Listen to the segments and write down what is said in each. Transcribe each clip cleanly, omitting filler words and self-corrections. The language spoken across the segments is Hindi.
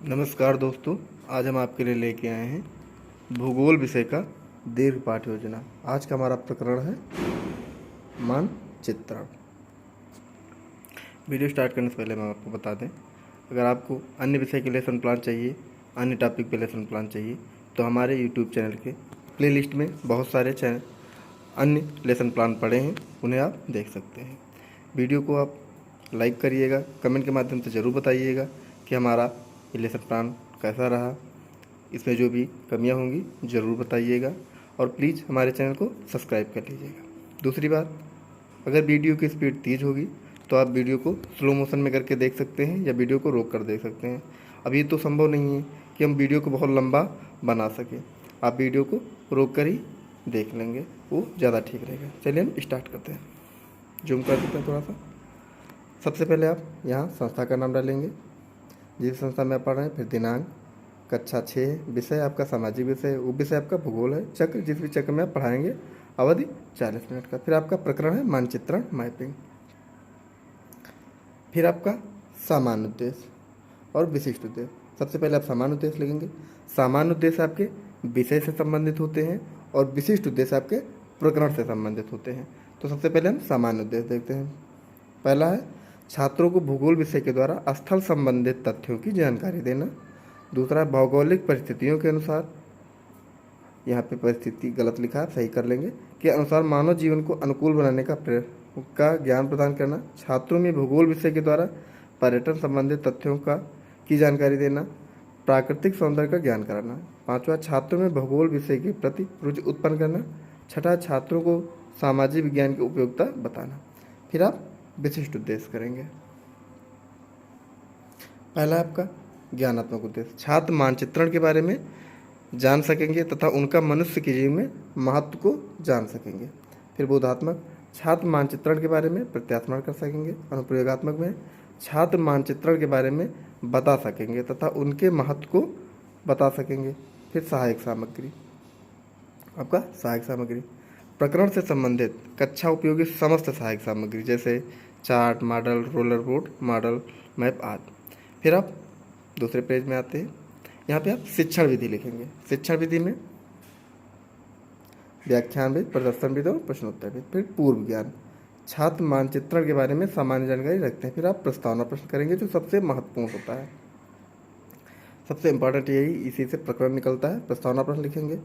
नमस्कार दोस्तों, आज हम आपके लिए लेके आए हैं भूगोल विषय का दीर्घ पाठ योजना। आज का हमारा प्रकरण है मानचित्रण। वीडियो स्टार्ट करने से पहले मैं आपको बता दें, अगर आपको अन्य विषय के लेसन प्लान चाहिए, अन्य टॉपिक पे लेसन प्लान चाहिए, तो हमारे यूट्यूब चैनल के प्लेलिस्ट में बहुत सारे अन्य लेसन प्लान पड़े हैं, उन्हें आप देख सकते हैं। वीडियो को आप लाइक करिएगा, कमेंट के माध्यम से ज़रूर बताइएगा कि हमारा ये लेसन प्लान कैसा रहा, इसमें जो भी कमियां होंगी ज़रूर बताइएगा, और प्लीज़ हमारे चैनल को सब्सक्राइब कर लीजिएगा। दूसरी बात, अगर वीडियो की स्पीड तेज़ होगी तो आप वीडियो को स्लो मोशन में करके देख सकते हैं या वीडियो को रोक कर देख सकते हैं। अब ये तो संभव नहीं है कि हम वीडियो को बहुत लंबा बना सकें, आप वीडियो को रोक कर ही देख लेंगे, वो ज़्यादा ठीक रहेगा। चलिए हम स्टार्ट करते हैं। जूम कर देते हैं थोड़ा सा। सबसे पहले आप यहाँ संस्था का नाम डालेंगे, जिस संस्था में आप पढ़ रहे हैं, फिर दिनांक, कक्षा 6, विषय आपका सामाजिक विषय, उप विषय आपका भूगोल है, चक्र जिस भी चक्र में आप पढ़ाएंगे, अवधि 40 मिनट का। फिर आपका प्रकरण है मानचित्रण, मैपिंग। फिर आपका सामान्य उद्देश्य और विशिष्ट उद्देश्य। सबसे पहले आप सामान्य उद्देश्य लिखेंगे। सामान्य उद्देश्य आपके विषय से संबंधित होते हैं और विशिष्ट उद्देश्य आपके प्रकरण से संबंधित होते हैं। तो सबसे पहले हम सामान्य उद्देश्य देखते हैं। पहला है छात्रों को भूगोल विषय के द्वारा स्थल संबंधित तथ्यों की जानकारी देना। दूसरा है भौगोलिक परिस्थितियों के अनुसार, यहाँ पे परिस्थिति गलत लिखा है, सही कर लेंगे, के अनुसार मानव जीवन को अनुकूल बनाने का ज्ञान प्रदान करना। छात्रों में भूगोल विषय के द्वारा पर्यटन संबंधित तथ्यों की जानकारी देना। प्राकृतिक सौंदर्य का ज्ञान कराना। पांचवा, छात्रों में भूगोल विषय के प्रति रुचि उत्पन्न करना। छठा, छात्रों को सामाजिक विज्ञान की उपयोगिता बताना। फिर आप विशिष्ट उद्देश्य करेंगे। पहला आपका ज्ञानात्मक उद्देश्य, छात्र मानचित्रण के बारे में जान सकेंगे तथा उनका मनुष्य के जीवन में महत्व को जान सकेंगे। फिर बोधात्मक, छात्र मानचित्रण के बारे में प्रत्यात्मन कर सकेंगे। अनुप्रयोगात्मक में छात्र मानचित्रण के बारे में बता सकेंगे तथा उनके महत्व को बता सकेंगे। फिर सहायक सामग्री, आपका सहायक सामग्री, प्रकरण से संबंधित कक्षा उपयोगी समस्त सहायक सामग्री, जैसे chart, model, roller board, model, map आदि। फिर आप दूसरे पेज में आते हैं, यहाँ पे आप शिक्षण विधि लिखेंगे। शिक्षण विधि में व्याख्यान विधि, प्रदर्शन विधि और प्रश्नोत्तर विधि। फिर पूर्व ज्ञान, छात्र मानचित्रण के बारे में सामान्य जानकारी रखते हैं। फिर आप प्रस्तावना प्रश्न करेंगे, जो सबसे महत्वपूर्ण होता है, सबसे इम्पोर्टेंट यही, इसी से प्रकरण निकलता है। प्रस्तावना प्रश्न लिखेंगे।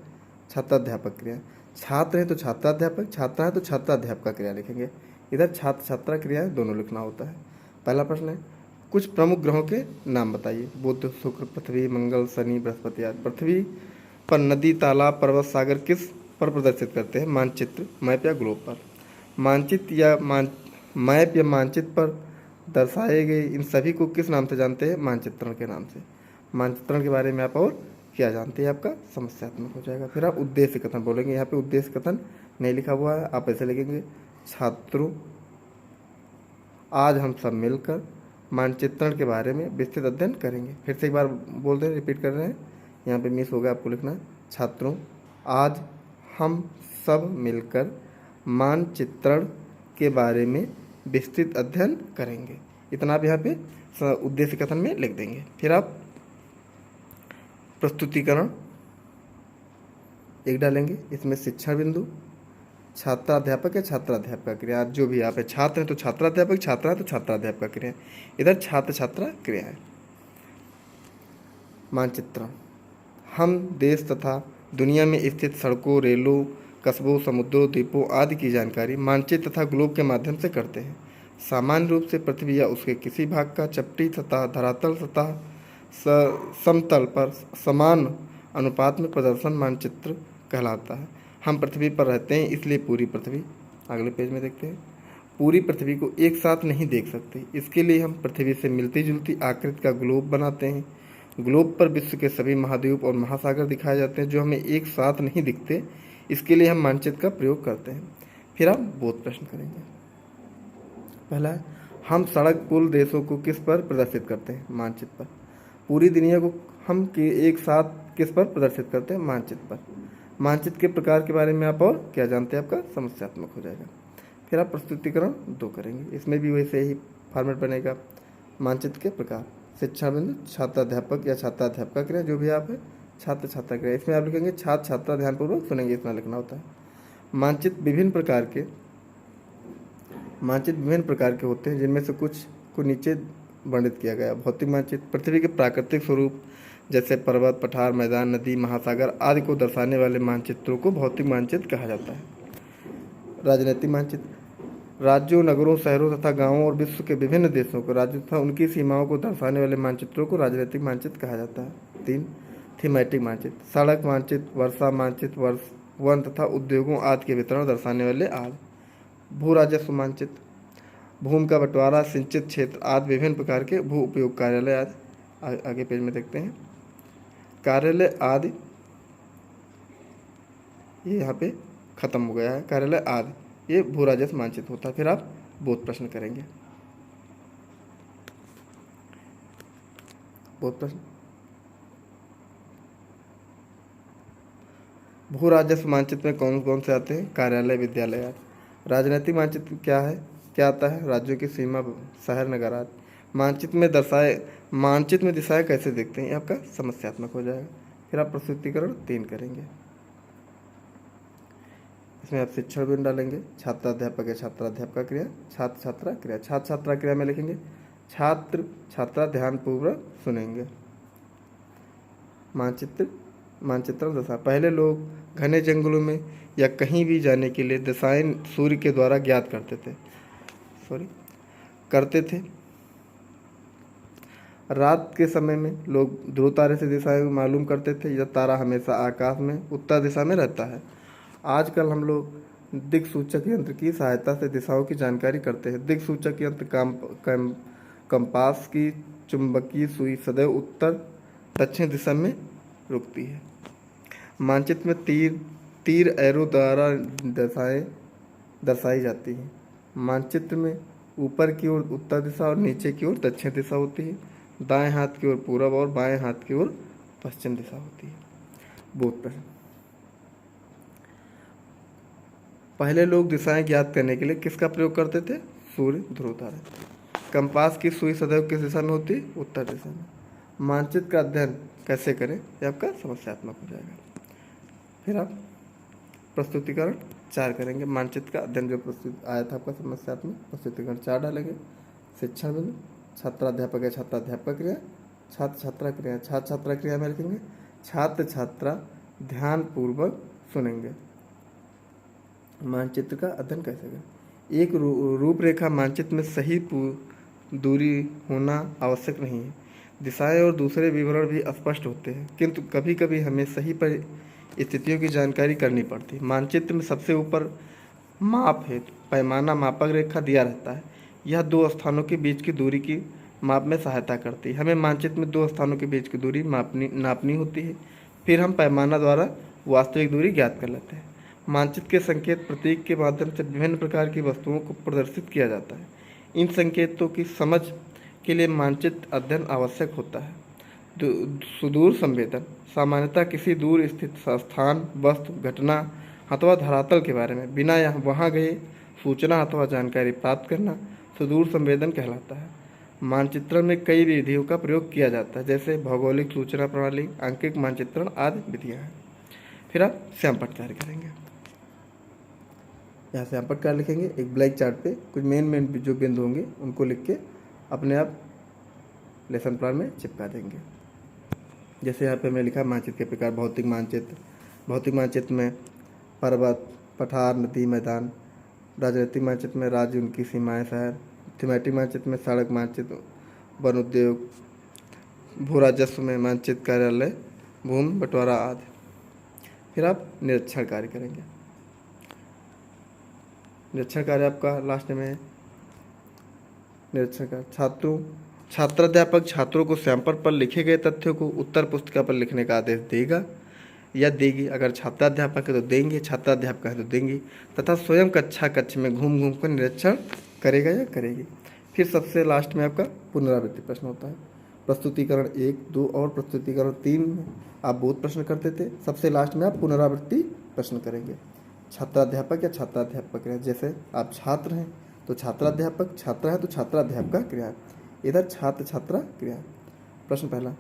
छात्राध्यापक क्रिया, छात्र है तो छात्राध्यापक, छात्रा है तो छात्राध्यापक का क्रिया लिखेंगे। इधर छात्र छात्रा क्रिया दोनों लिखना होता है। पहला प्रश्न है, कुछ प्रमुख ग्रहों के नाम बताइए। बुध, शुक्र, पृथ्वी, मंगल, शनि, बृहस्पति आदि। पृथ्वी पर नदी, तालाब, पर्वत, सागर किस पर प्रदर्शित करते हैं? मानचित्र, मैप या ग्लोब पर। मानचित्र या मैप या मानचित्र पर दर्शाए गए इन सभी को किस नाम से जानते हैं? मानचित्रण के नाम से। मानचित्रण के बारे में आप और क्या जानते हैं, आपका समस्यात्मक हो जाएगा। फिर आप उद्देश्य कथन बोलेंगे। यहाँ पे उद्देश्य कथन नहीं लिखा हुआ है, आप ऐसे लिखेंगे, छात्रों आज हम सब मिलकर मानचित्रण के बारे में विस्तृत अध्ययन करेंगे। फिर से एक बार बोल दें, रिपीट कर रहे हैं, यहाँ पे मिस हो गया, आपको लिखना, छात्रों आज हम सब मिलकर मानचित्रण के बारे में विस्तृत अध्ययन करेंगे। इतना आप यहाँ पे उद्देश्य कथन में लिख देंगे। फिर आप प्रस्तुतिकरण एक डालेंगे, इसमें शिक्षण बिंदु, छात्राध्यापक या छात्राध्यापक क्रिया, जो भी आप है, छात्र हैं तो छात्राध्यापक, छात्रा है तो छात्राध्यापक क्रिया, इधर छात्र छात्रा क्रिया है। मानचित्रण, हम देश तथा दुनिया में स्थित सड़कों, रेलों, कस्बों, समुद्रों, द्वीपों आदि की जानकारी मानचित्र तथा ग्लोब के माध्यम से करते हैं। सामान्य रूप से पृथ्वी या उसके किसी भाग का चपटी सतह, धरातल सतह, समतल पर समान अनुपात में प्रदर्शन मानचित्र कहलाता है। हम पृथ्वी पर रहते हैं, इसलिए पूरी पृथ्वी, अगले पेज में देखते हैं, पूरी पृथ्वी को एक साथ नहीं देख सकते, इसके लिए हम पृथ्वी से मिलती जुलती आकृति का ग्लोब बनाते हैं। ग्लोब पर विश्व के सभी महाद्वीप और महासागर दिखाए जाते हैं, जो हमें एक साथ नहीं दिखते, इसके लिए हम मानचित्र का प्रयोग करते हैं। फिर आप बोध प्रश्न करेंगे। पहला है, हम सड़क, पुल, देशों को किस पर प्रदर्शित करते हैं? मानचित्र पर। पूरी दुनिया को हम एक साथ किस पर प्रदर्शित करते हैं? मानचित्र पर। मानचित्र के प्रकार के बारे में आप और क्या जानते हैं, आपका समस्यात्मक हो जाएगा। फिर आप प्रस्तुतिकरण 2 करेंगे, इसमें भी वैसे ही फॉर्मेट बनेगा, मानचित्र के प्रकार, शिक्षा बिंदु छात्राध्यापक या छात्राध्यापक क्रिया, जो भी आप है छात्र छात्रा क्रिया। इसमें आप लिखेंगे छात्र छात्रा, ध्यानपूर्वक सुनेंगे, इतना लिखना होता है। मानचित्र विभिन्न प्रकार के होते हैं, जिनमें से कुछ को नीचे वर्णित किया गया। भौतिक मानचित्र पृथ्वी के प्राकृतिक स्वरूप जैसे पर्वत, पठार, मैदान, नदी, महासागर आदि को दर्शाने वाले मानचित्रों को भौतिक मानचित्र कहा जाता है। राजनीतिक मानचित्र राज्यों, नगरों, शहरों तथा गांवों और विश्व के विभिन्न देशों को, राज्यों तथा उनकी सीमाओं को दर्शाने वाले मानचित्रों को राजनीतिक मानचित्र कहा जाता है। 3 थीमेटिक मानचित्र सड़क मानचित्र, वर्षा मानचित्र, वन तथा उद्योगों आदि के वितरण दर्शाने वाले आदि। भू राजस्व मानचित्र भूमि का बंटवारा, सिंचित क्षेत्र आदि विभिन्न प्रकार के भू उपयोग कार्यालय आदि। आगे पेज में देखते हैं कार्यालय आदि, ये यहाँ पे खत्म हो गया है। कार्यालय आदि ये भू राजस्व मानचित्र होता है। फिर आप बोध प्रश्न करेंगे। बोध प्रश्न भू राजस्व मानचित्र में कौन कौन से आते हैं? कार्यालय, विद्यालय आदि। राजनीतिक मानचित्र क्या है, क्या आता है? राज्यों की सीमा, शहर, नगर आदि। मानचित्र में दिशाएं कैसे देखते हैं, ये आपका समस्यात्मक हो जाएगा। फिर आप प्रस्तुतिकरण 3 करेंगे। इसमें आप शिक्षण बिंदु डालेंगे, छात्राध्यापक या छात्राध्यापक क्रिया, छात्र छात्रा क्रिया। छात्र छात्रा क्रिया में लिखेंगे छात्र छात्रा ध्यानपूर्वक सुनेंगे। मानचित्रण दशा पहले लोग घने जंगलों में या कहीं भी जाने के लिए दिशाएं सूर्य के द्वारा ज्ञात करते थे। रात के समय में लोग ध्रुव तारे से दिशाएं मालूम करते थे। यह तारा हमेशा आकाश में उत्तर दिशा में रहता है। आजकल हम लोग दिक्सूचक यंत्र की सहायता से दिशाओं की जानकारी करते हैं। दिक्सूचक यंत्र कंपास की चुंबकीय सुई सदैव उत्तर दक्षिण दिशा में रुकती है। मानचित्र में तीर एरो द्वारा दिशाएं दर्शाई जाती हैं। मानचित्र में ऊपर की ओर उत्तर दिशा और नीचे की ओर दक्षिण दिशा होती है। दाएं हाथ की ओर पूरब और बाएं हाथ की ओर पश्चिम दिशा होती है। बोध प्रश्न पहले लोग दिशाएं ज्ञात करने के लिए किसका प्रयोग करते थे? सूर्य, ध्रुव तारे। कंपास की सुई सदैव किस दिशा में होती है? उत्तर दिशा में। मानचित्र का अध्ययन कैसे करें, यह आपका समस्यात्मक हो जाएगा। फिर आप प्रस्तुतिकरण 4 करेंगे। मानचित्र का अध्ययन जो प्रस्तुत आया था आपका समस्यात्मक, प्रस्तुतिकरण 4 डालेंगे। शिक्षण बिंदु छात्राध्यापक या छात्राध्यापक क्रिया, छात्र छात्रा क्रिया। छात्र छात्रा क्रिया में लिखेंगे छात्र छात्रा ध्यानपूर्वक सुनेंगे। मानचित्र का अध्ययन कैसे करें? एक रूपरेखा मानचित्र में सही दूरी होना आवश्यक नहीं है। दिशाएं और दूसरे विवरण भी स्पष्ट होते हैं, किंतु कभी कभी हमें सही स्थितियों की जानकारी करनी पड़ती है। मानचित्र में सबसे ऊपर माप हेतु पैमाना मापक रेखा दिया रहता है। यह 2 स्थानों के बीच की दूरी की माप में सहायता करती है। हमें मानचित्र में 2 स्थानों के बीच की दूरी नापनी होती है। फिर हम पैमाना द्वारा वास्तविक दूरी ज्ञात कर लेते हैं। मानचित्र के संकेत प्रतीक के माध्यम से विभिन्न प्रकार की वस्तुओं को प्रदर्शित किया जाता है। इन संकेतों की समझ के लिए मानचित्र अध्ययन आवश्यक होता है। सुदूर संवेदन सामान्यतः किसी दूर स्थित स्थान, वस्तु, घटना अथवा धरातल के बारे में बिना वहां गए सूचना अथवा जानकारी प्राप्त करना सुदूर संवेदन कहलाता है। मानचित्रण में कई विधियों का प्रयोग किया जाता है, जैसे भौगोलिक सूचना प्रणाली, अंकित मानचित्रण आदि विधियाँ हैं। फिर आप श्यामपट्ट कार्य करेंगे। यहाँ श्यामपट्ट कार्य लिखेंगे। एक ब्लैक चार्ट पे कुछ मेन जो बिंदु होंगे उनको लिख के अपने आप लेसन प्लान में चिपका देंगे। जैसे यहाँ पे मैं लिखा मानचित्र के प्रकार। भौतिक मानचित्र में पर्वत, पठार, नदी, मैदान। राजनीतिक मानचित्र में राज्य, उनकी सीमाएं, शहर। थीमेटिक मानचित्र में सड़क मानचित्र, वन, उद्योग। भू राजस्व में मानचित्र, कार्यालय, भूमि बंटवारा आदि। फिर आप निरीक्षण कार्य करेंगे। निरीक्षण कार्य आपका लास्ट में है। निरीक्षण कार्य छात्राध्यापक छात्रों को श्यामपट्ट पर लिखे गए तथ्यों को उत्तर पुस्तिका पर लिखने का आदेश देगा या देगी। अगर छात्राध्यापक है तो देंगे, छात्राध्यापक है तो देंगी, तथा स्वयं कक्ष में घूम कर निरीक्षण करेगा या करेगी। फिर सबसे लास्ट में आपका पुनरावृत्ति प्रश्न होता है। प्रस्तुतिकरण 1, 2 और प्रस्तुतिकरण 3 में आप बोध प्रश्न करते थे। सबसे लास्ट में आप पुनरावृत्ति प्रश्न करेंगे। छात्राध्यापक या छात्राध्यापक क्रिया, जैसे आप छात्र हैं तो छात्राध्यापक, छात्रा है तो छात्राध्यापक क्रिया, इधर छात्र छात्रा क्रिया। प्रश्न पहला,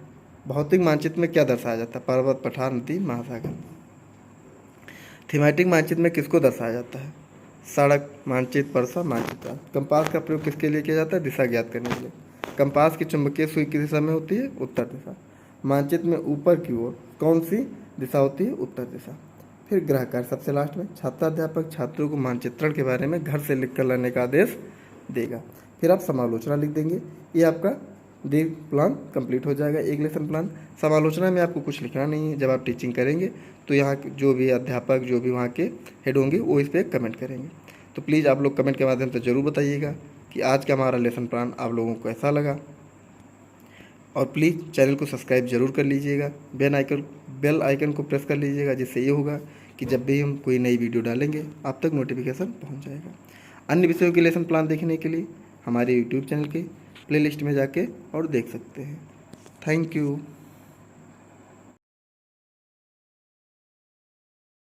भौतिक मानचित्र में क्या दर्शाया जाता है? पर्वत, पठार, नदी, महासागर। थीमेटिक मानचित्र में किसको दर्शाया जाता है? सड़क, मानचित्र, परसा, मानचित्र। कंपास का प्रयोग किसके लिए किया जाता है? दिशा ज्ञात करने के लिए। कंपास की चुंबकीय सुई किस दिशा में होती है? उत्तर दिशा। मानचित्र में ऊपर की ओर कौन सी दिशा होती है? उत्तर दिशा। फिर गृह कार्य सबसे लास्ट में, छात्राध्यापक छात्रों को मानचित्रण के बारे में घर से लिख कर लाने का आदेश देगा। फिर आप समालोचना लिख देंगे। ये आपका दीर्घ प्लान कंप्लीट हो जाएगा, एक लेसन प्लान। समालोचना में आपको कुछ लिखना नहीं है। जब आप टीचिंग करेंगे तो यहाँ जो भी अध्यापक, जो भी वहाँ के हेड होंगे, वो इस पर कमेंट करेंगे। तो प्लीज़ आप लोग कमेंट के माध्यम से ज़रूर बताइएगा कि आज का हमारा लेसन प्लान आप लोगों को कैसा लगा। और प्लीज़ चैनल को सब्सक्राइब जरूर कर लीजिएगा, बेल आइकन को प्रेस कर लीजिएगा, जिससे ये होगा कि जब भी हम कोई नई वीडियो डालेंगे आप तक नोटिफिकेशन पहुंच जाएगा। अन्य विषयों के लेसन प्लान देखने के लिए हमारे यूट्यूब चैनल के प्लेलिस्ट में जाके और देख सकते हैं। Thank you.